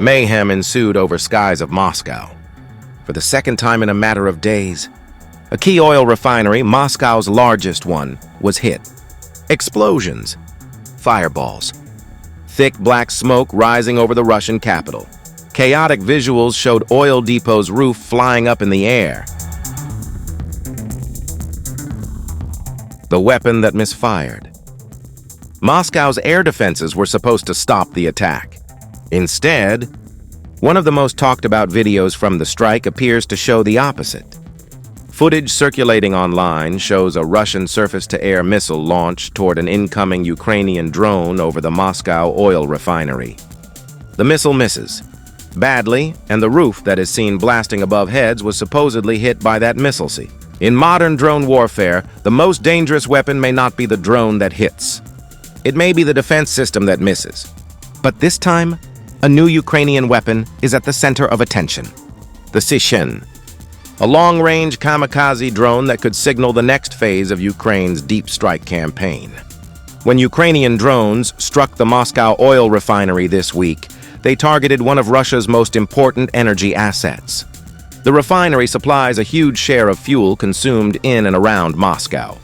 Mayhem ensued over skies of Moscow. For the second time in a matter of days, a key oil refinery, Moscow's largest one, was hit. Explosions, fireballs, thick black smoke rising over the Russian capital. Chaotic visuals showed oil depot's roof flying up in the air. The weapon that misfired. Moscow's air defenses were supposed to stop the attack. Instead, one of the most talked about videos from the strike appears to show the opposite. Footage circulating online shows a Russian surface-to-air missile launched toward an incoming Ukrainian drone over the Moscow oil refinery. The missile misses badly, and the roof that is seen blasting above heads was supposedly hit by that missile. In modern drone warfare, the most dangerous weapon may not be the drone that hits. It may be the defense system that misses. But this time, a new Ukrainian weapon is at the center of attention. The Sichen, a long-range kamikaze drone that could signal the next phase of Ukraine's deep strike campaign. When Ukrainian drones struck the Moscow oil refinery this week, they targeted one of Russia's most important energy assets. The refinery supplies a huge share of fuel consumed in and around Moscow.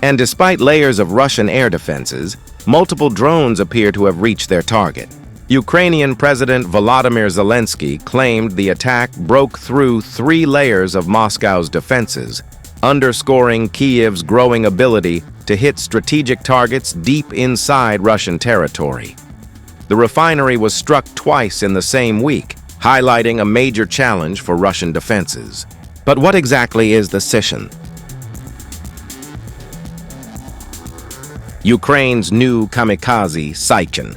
And despite layers of Russian air defenses, multiple drones appear to have reached their target. Ukrainian President Volodymyr Zelensky claimed the attack broke through 3 layers of Moscow's defenses, underscoring Kyiv's growing ability to hit strategic targets deep inside Russian territory. The refinery was struck twice in the same week, highlighting a major challenge for Russian defenses. But what exactly is the Sichen? Ukraine's new kamikaze, Sichen.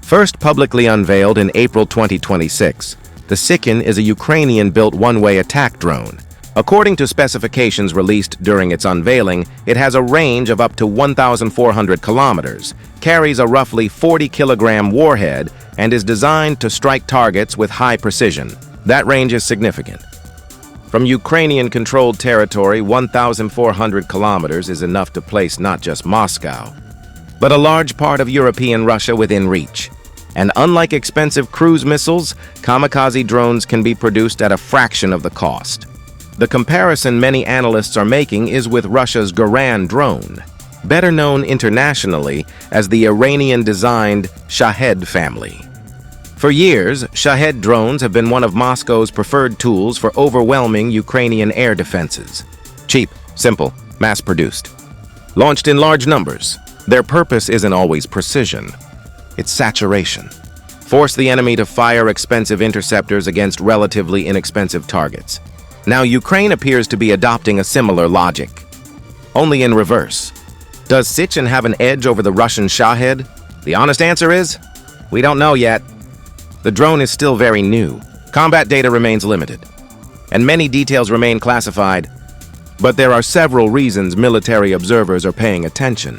First publicly unveiled in April 2026, the Sichen is a Ukrainian-built one-way attack drone. According to specifications released during its unveiling, it has a range of up to 1,400 kilometers, carries a roughly 40-kilogram warhead, and is designed to strike targets with high precision. That range is significant. From Ukrainian-controlled territory, 1,400 kilometers is enough to place not just Moscow, but a large part of European Russia within reach. And unlike expensive cruise missiles, kamikaze drones can be produced at a fraction of the cost. The comparison many analysts are making is with Russia's Goran drone, better known internationally as the Iranian-designed Shahed family. For years, Shahed drones have been one of Moscow's preferred tools for overwhelming Ukrainian air defenses. Cheap, simple, mass-produced. Launched in large numbers, their purpose isn't always precision. It's saturation. Force the enemy to fire expensive interceptors against relatively inexpensive targets. Now, Ukraine appears to be adopting a similar logic, only in reverse. Does Sichen have an edge over the Russian Shahed? The honest answer is, we don't know yet. The drone is still very new. Combat data remains limited, and many details remain classified. But there are several reasons military observers are paying attention.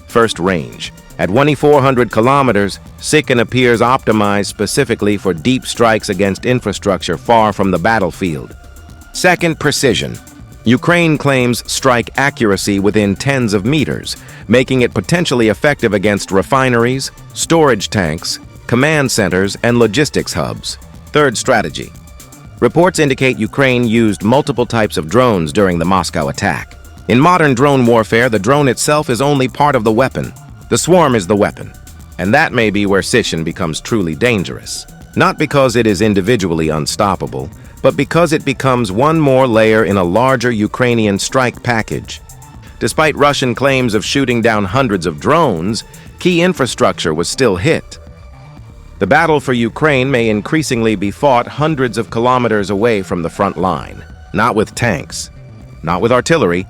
First, range. At 2,400 kilometers, Sichen appears optimized specifically for deep strikes against infrastructure far from the battlefield. Second, precision. Ukraine claims strike accuracy within tens of meters, making it potentially effective against refineries, storage tanks, command centers, and logistics hubs. Third, strategy. Reports indicate Ukraine used multiple types of drones during the Moscow attack. In modern drone warfare, the drone itself is only part of the weapon. The swarm is the weapon, and that may be where Sichen becomes truly dangerous. Not because it is individually unstoppable, but because it becomes one more layer in a larger Ukrainian strike package. Despite Russian claims of shooting down hundreds of drones, key infrastructure was still hit. The battle for Ukraine may increasingly be fought hundreds of kilometers away from the front line, not with tanks, not with artillery,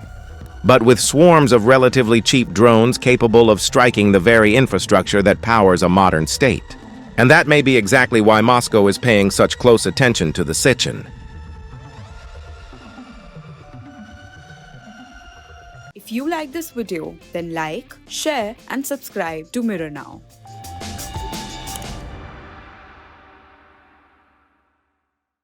but with swarms of relatively cheap drones capable of striking the very infrastructure that powers a modern state. And that may be exactly why Moscow is paying such close attention to the Sichen. If you like this video, then like, share and subscribe to Mirror Now.